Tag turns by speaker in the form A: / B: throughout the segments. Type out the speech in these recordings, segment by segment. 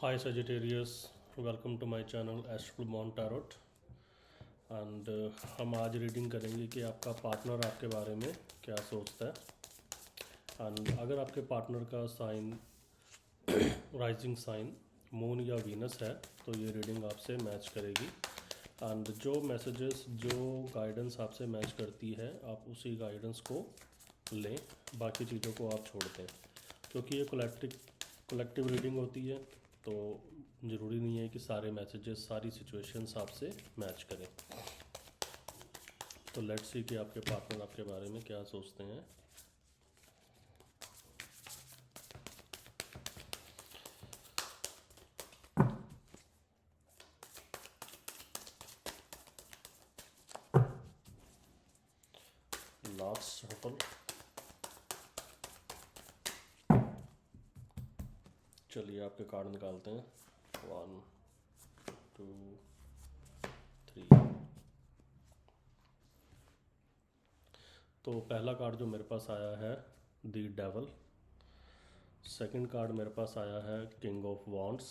A: Hi Sagittarius, welcome to my channel Astral Mon Tarot and हम आज reading करेंगे कि आपका पार्टनर आपके बारे में क्या सोचता है। एंड अगर आपके पार्टनर का साइन राइजिंग साइन मून या वीनस है तो ये रीडिंग आपसे मैच करेगी। एंड जो मैसेजेस जो गाइडेंस आपसे मैच करती है आप उसी गाइडेंस को लें, बाकी चीज़ों को आप छोड़ दें, क्योंकि ये कलेक्टिव रीडिंग होती है तो ज़रूरी नहीं है कि सारे मैसेजेस सारी सिचुएशंस आपसे मैच करें। तो लेट्स सी कि आपके पार्टनर आपके बारे में क्या सोचते हैं। लास्ट शफल, चलिए आपके कार्ड निकालते हैं। 1 2 3। तो पहला कार्ड जो मेरे पास आया है द डेवल, सेकंड कार्ड मेरे पास आया है किंग ऑफ वॉन्ड्स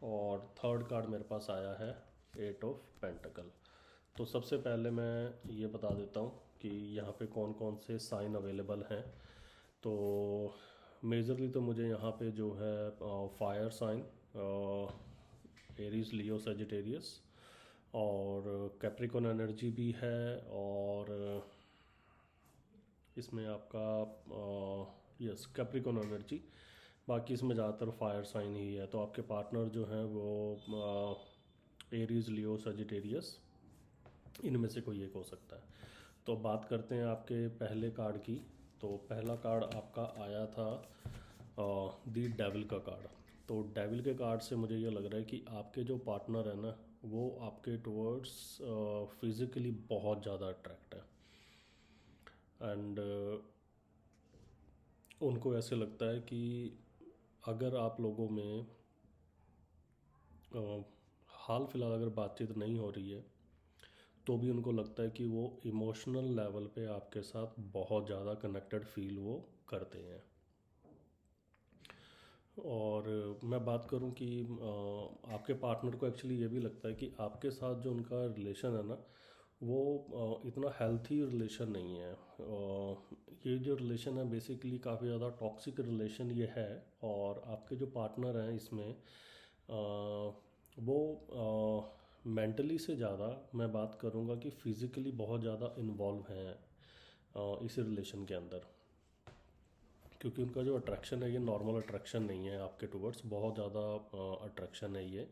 A: और थर्ड कार्ड मेरे पास आया है 8 ऑफ पेंटिकल। तो सबसे पहले मैं ये बता देता हूँ कि यहाँ पे कौन कौन से साइन अवेलेबल हैं। तो मेजरली तो मुझे यहाँ पे जो है fire sign, Aries Leo Sagittarius और कैप्रिकॉन एनर्जी भी है, और इसमें आपका यस कैप्रिकॉन एनर्जी, बाकी इसमें ज़्यादातर फायर साइन ही है। तो आपके पार्टनर जो हैं वो एरीज लियो सेजिटेरियस इनमें से कोई एक हो सकता है। तो बात करते हैं आपके पहले कार्ड की। तो पहला कार्ड आपका आया था दी डेविल का कार्ड। तो डेविल के कार्ड से मुझे ये लग रहा है कि आपके जो पार्टनर है ना वो आपके टुवर्ड्स फिज़िकली बहुत ज़्यादा अट्रैक्ट है। एंड उनको ऐसे लगता है कि अगर आप लोगों में हाल फिलहाल अगर बातचीत नहीं हो रही है तो भी उनको लगता है कि वो इमोशनल लेवल पे आपके साथ बहुत ज़्यादा कनेक्टेड फील वो करते हैं। और मैं बात करूं कि आपके पार्टनर को एक्चुअली ये भी लगता है कि आपके साथ जो उनका रिलेशन है ना वो इतना हेल्थी रिलेशन नहीं है। ये जो रिलेशन है बेसिकली काफ़ी ज़्यादा टॉक्सिक रिलेशन ये है। और आपके जो पार्टनर हैं इसमें वो मेंटली से ज़्यादा मैं बात करूँगा कि फिज़िकली बहुत ज़्यादा इन्वॉल्व हैं इस रिलेशन के अंदर, क्योंकि उनका जो अट्रैक्शन है ये नॉर्मल अट्रैक्शन नहीं है आपके टुवर्ड्स, बहुत ज़्यादा अट्रैक्शन है ये।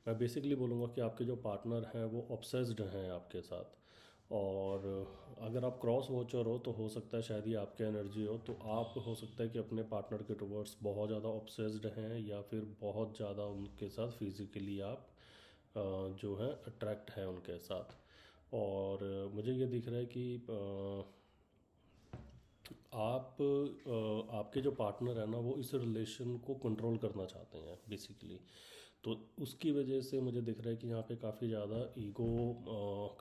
A: मैं बेसिकली बोलूँगा कि आपके जो पार्टनर हैं वो ऑब्सेस्ड हैं आपके साथ। और अगर आप क्रॉस वॉचर हो तो हो सकता है शायद ये आपके एनर्जी हो, तो आप हो सकता है कि अपने पार्टनर के टुवर्ड्स बहुत ज़्यादा ऑब्सेस्ड हैं या फिर बहुत ज़्यादा उनके साथ फिज़िकली आप जो है अट्रैक्ट हैं उनके साथ। और मुझे ये दिख रहा है कि आपके जो पार्टनर है ना वो इस रिलेशन को कंट्रोल करना चाहते हैं बेसिकली। तो उसकी वजह से मुझे दिख रहा है कि यहाँ पे काफ़ी ज़्यादा ईगो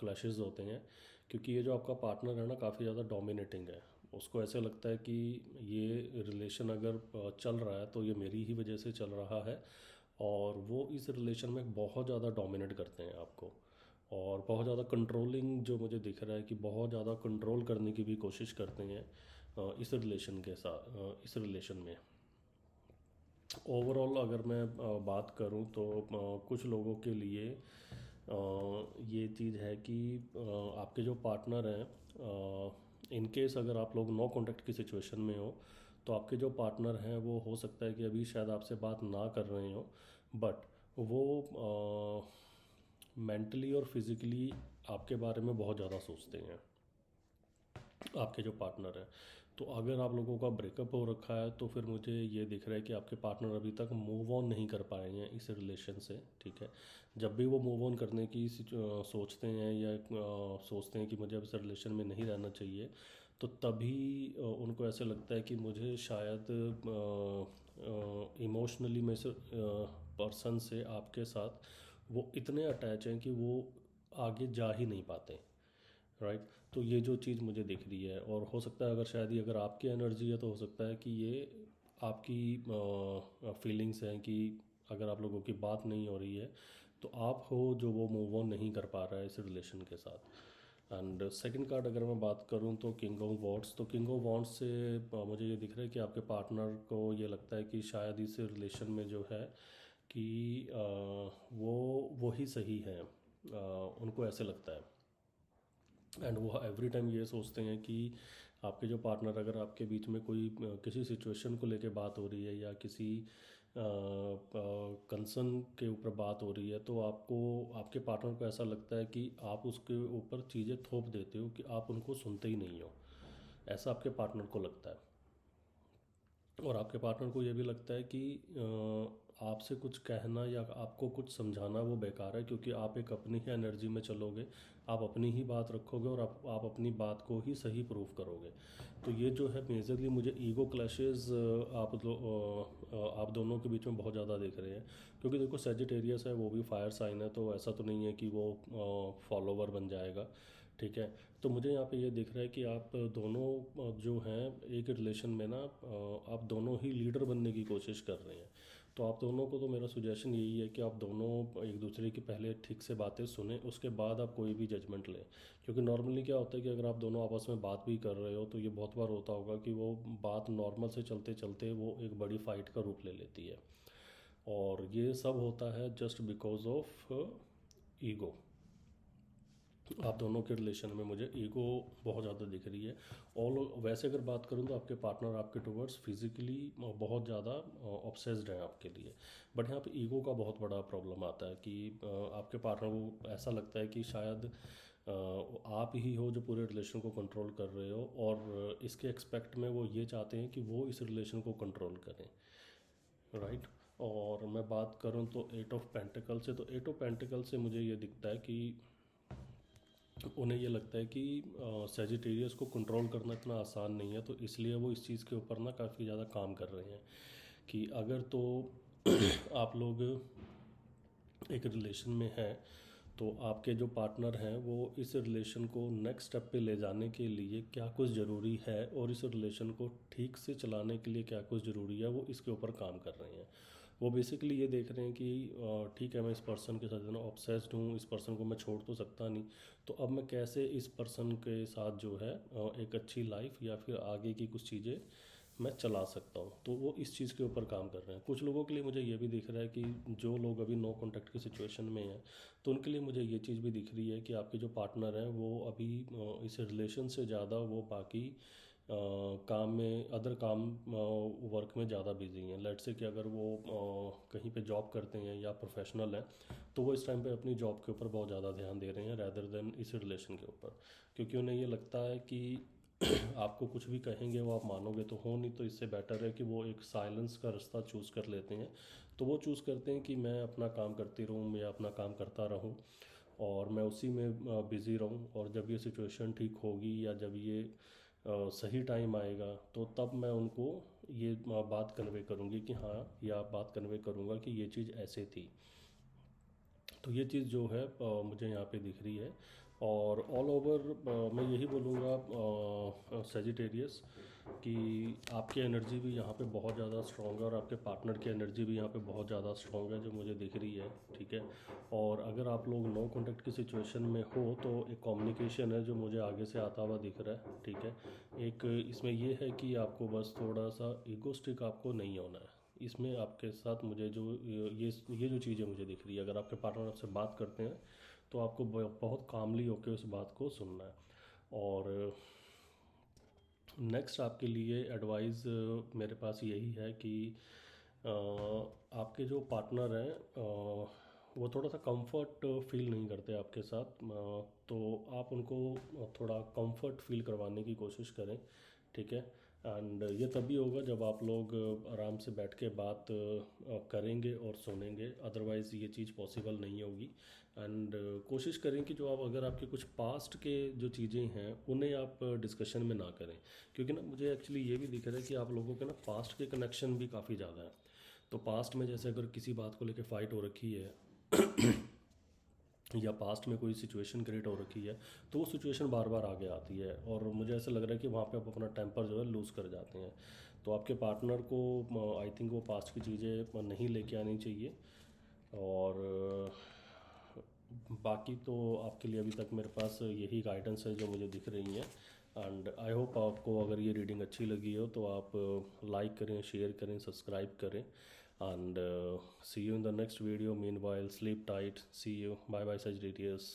A: क्लैशेस होते हैं, क्योंकि ये जो आपका पार्टनर है ना काफ़ी ज़्यादा डोमिनेटिंग है। उसको ऐसे लगता है कि ये रिलेशन अगर चल रहा है तो ये मेरी ही वजह से चल रहा है, और वो इस रिलेशन में बहुत ज़्यादा डोमिनेट करते हैं आपको। और बहुत ज़्यादा कंट्रोलिंग जो मुझे दिख रहा है कि बहुत ज़्यादा कंट्रोल करने की भी कोशिश करते हैं इस रिलेशन के साथ, इस रिलेशन में। ओवरऑल अगर मैं बात करूं तो कुछ लोगों के लिए ये चीज़ है कि आपके जो पार्टनर हैं, इन केस अगर आप लोग नो कांटेक्ट की सिचुएशन में हो तो आपके जो पार्टनर हैं वो हो सकता है कि अभी शायद आपसे बात ना कर रहे हो, बट वो मेंटली और फिज़िकली आपके बारे में बहुत ज़्यादा सोचते हैं आपके जो पार्टनर है। तो अगर आप लोगों का ब्रेकअप हो रखा है तो फिर मुझे ये दिख रहा है कि आपके पार्टनर अभी तक मूव ऑन नहीं कर पाए हैं इस रिलेशन से, ठीक है। जब भी वो मूव ऑन करने की सोचते हैं या सोचते हैं कि मुझे अब इस रिलेशन में नहीं रहना चाहिए, तो तभी उनको ऐसे लगता है कि मुझे शायद इमोशनली में से पर्सन से आपके साथ वो इतने अटैच हैं कि वो आगे जा ही नहीं पाते, राइट। तो ये जो चीज़ मुझे दिख रही है, और हो सकता है अगर शायद ये अगर आपकी एनर्जी है तो हो सकता है कि ये आपकी फीलिंग्स हैं कि अगर आप लोगों की बात नहीं हो रही है तो आप हो जो वो मूव ऑन नहीं कर पा रहा है इस रिलेशन के साथ। एंड सेकंड कार्ड अगर मैं बात करूं तो किंग ऑफ वॉन्ड्स, तो किंग ऑफ वॉन्ड्स से मुझे ये दिख रहा है कि आपके पार्टनर को ये लगता है कि शायद इस रिलेशन में जो है कि वो ही सही है, उनको ऐसे लगता है। एंड वो एवरी टाइम ये सोचते हैं कि आपके जो पार्टनर, अगर आपके बीच में कोई किसी सिचुएशन को लेके बात हो रही है या किसी कंसर्न के ऊपर बात हो रही है, तो आपको, आपके पार्टनर को ऐसा लगता है कि आप उसके ऊपर चीज़ें थोप देते हो, कि आप उनको सुनते ही नहीं हो, ऐसा आपके पार्टनर को लगता है। और आपके पार्टनर को ये भी लगता है कि आपसे कुछ कहना या आपको कुछ समझाना वो बेकार है, क्योंकि आप एक अपनी ही एनर्जी में चलोगे, आप अपनी ही बात रखोगे और आप अपनी बात को ही सही प्रूव करोगे। तो ये जो है मेजरली मुझे ईगो क्लैशेस आप दोनों के बीच में बहुत ज़्यादा दिख रहे हैं। क्योंकि देखो सेजिटेरियस है, वो भी फायर साइन है, तो ऐसा तो नहीं है कि वो फॉलोवर बन जाएगा, ठीक है। तो मुझे यहाँ पे ये दिख रहा है कि आप दोनों जो हैं एक रिलेशन में ना, आप दोनों ही लीडर बनने की कोशिश कर रहे हैं। तो आप दोनों को, तो मेरा सुजेशन यही है कि आप दोनों एक दूसरे की पहले ठीक से बातें सुने, उसके बाद आप कोई भी जजमेंट लें। क्योंकि नॉर्मली क्या होता है कि अगर आप दोनों आपस में बात भी कर रहे हो तो ये बहुत बार होता होगा कि वो बात नॉर्मल से चलते चलते वो एक बड़ी फाइट का रूप ले लेती है। और ये सब होता है जस्ट बिकॉज ऑफ ईगो। आप दोनों के रिलेशन में मुझे ईगो बहुत ज़्यादा दिख रही है। ऑल वैसे अगर बात करूँ तो आपके पार्टनर आपके टुवर्ड्स फिजिकली बहुत ज़्यादा ऑब्सेस्ड हैं आपके लिए। बट यहाँ पे ईगो का बहुत बड़ा प्रॉब्लम आता है कि आपके पार्टनर को ऐसा लगता है कि शायद आप ही हो जो पूरे रिलेशन को कंट्रोल कर रहे हो, और इसके एक्सपेक्ट में वो ये चाहते हैं कि वो इस रिलेशन को कंट्रोल करें, राइट। और मैं बात करूँ तो एट ऑफ पेंटिकल से, तो एट ऑफ पेंटिकल से मुझे ये दिखता है कि उन्हें ये लगता है कि सेजिटेरियस को कंट्रोल करना इतना आसान नहीं है, तो इसलिए वो इस चीज़ के ऊपर ना काफ़ी ज़्यादा काम कर रहे हैं कि अगर तो आप लोग एक रिलेशन में हैं, तो आपके जो पार्टनर हैं वो इस रिलेशन को नेक्स्ट स्टेप पे ले जाने के लिए क्या कुछ ज़रूरी है, और इस रिलेशन को ठीक से चलाने के लिए क्या कुछ ज़रूरी है, वो इसके ऊपर काम कर रहे हैं। वो बेसिकली ये देख रहे हैं कि ठीक है, मैं इस पर्सन के साथ इतना ऑब्सेस्ड हूँ, इस पर्सन को मैं छोड़ तो सकता नहीं, तो अब मैं कैसे इस पर्सन के साथ जो है एक अच्छी लाइफ या फिर आगे की कुछ चीज़ें मैं चला सकता हूँ। तो वो इस चीज़ के ऊपर काम कर रहे हैं। कुछ लोगों के लिए मुझे ये भी दिख रहा है कि जो लोग अभी नो कॉन्टैक्ट की सिचुएशन में हैं, तो उनके लिए मुझे ये चीज़ भी दिख रही है कि आपके जो पार्टनर हैं वो अभी इस रिलेशन से ज़्यादा वो बाकी काम में, अदर काम वर्क में ज़्यादा बिजी हैं। लेट से कि अगर वो कहीं पे जॉब करते हैं या प्रोफेशनल हैं, तो वो इस टाइम पे अपनी जॉब के ऊपर बहुत ज़्यादा ध्यान दे रहे हैं रैदर देन इस रिलेशन के ऊपर। क्योंकि उन्हें ये लगता है कि आपको कुछ भी कहेंगे वो आप मानोगे तो हो नहीं, तो इससे बेटर है कि वो एक साइलेंस का रास्ता चूज़ कर लेते हैं। तो वो चूज़ करते हैं कि मैं अपना काम करती रहूँ, मैं अपना काम करता रहूँ और मैं उसी में बिज़ी रहूँ, और जब ये सिचुएशन ठीक होगी या जब ये सही टाइम आएगा तो तब मैं उनको ये बात कन्वे करूँगी कि हाँ, या बात कन्वे करूँगा कि ये चीज़ ऐसे थी। तो ये चीज़ जो है मुझे यहाँ पे दिख रही है। और ऑल ओवर मैं यही बोलूँगा सेजिटेरियस कि आपकी एनर्जी भी यहाँ पे बहुत ज़्यादा स्ट्रॉन्ग है, और आपके पार्टनर की एनर्जी भी यहाँ पे बहुत ज़्यादा स्ट्रॉन्ग है जो मुझे दिख रही है, ठीक है। और अगर आप लोग नो कॉन्टैक्ट की सिचुएशन में हो तो एक कम्युनिकेशन है जो मुझे आगे से आता हुआ दिख रहा है, ठीक है। एक इसमें ये है कि आपको बस थोड़ा सा ईगोस्टिक आपको नहीं होना है इसमें। आपके साथ मुझे जो ये जो चीज़ें मुझे दिख रही है, अगर आपके पार्टनर आपसे बात करते हैं तो आपको बहुत कामली होकर उस बात को सुनना है। और नेक्स्ट आपके लिए एडवाइस मेरे पास यही है कि आपके जो पार्टनर हैं वो थोड़ा सा कंफर्ट फील नहीं करते आपके साथ, तो आप उनको थोड़ा कंफर्ट फील करवाने की कोशिश करें, ठीक है। एंड ये तभी होगा जब आप लोग आराम से बैठ के बात करेंगे और सुनेंगे, अदरवाइज़ ये चीज़ पॉसिबल नहीं होगी। एंड कोशिश करें कि जो आप, अगर आपके कुछ पास्ट के जो चीज़ें हैं उन्हें आप डिस्कशन में ना करें। क्योंकि ना मुझे एक्चुअली ये भी दिख रहा है कि आप लोगों के ना पास्ट के कनेक्शन भी काफ़ी ज़्यादा हैं। तो पास्ट में जैसे अगर किसी बात को लेकर फ़ाइट हो रखी है या पास्ट में कोई सिचुएशन क्रिएट हो रखी है, तो वो सिचुएशन बार बार आगे आती है और मुझे ऐसा लग रहा है कि वहाँ पे आप अपना टेम्पर जो है लूज़ कर जाते हैं। तो आपके पार्टनर को आई थिंक वो पास्ट की चीज़ें नहीं लेके आनी चाहिए। और बाकी तो आपके लिए अभी तक मेरे पास यही गाइडेंस है जो मुझे दिख रही हैं। एंड आई होप आपको अगर ये रीडिंग अच्छी लगी हो तो आप लाइक करें, शेयर करें, सब्सक्राइब करें। And see you in the next video. Meanwhile sleep tight, see you, bye bye सजरेटियस।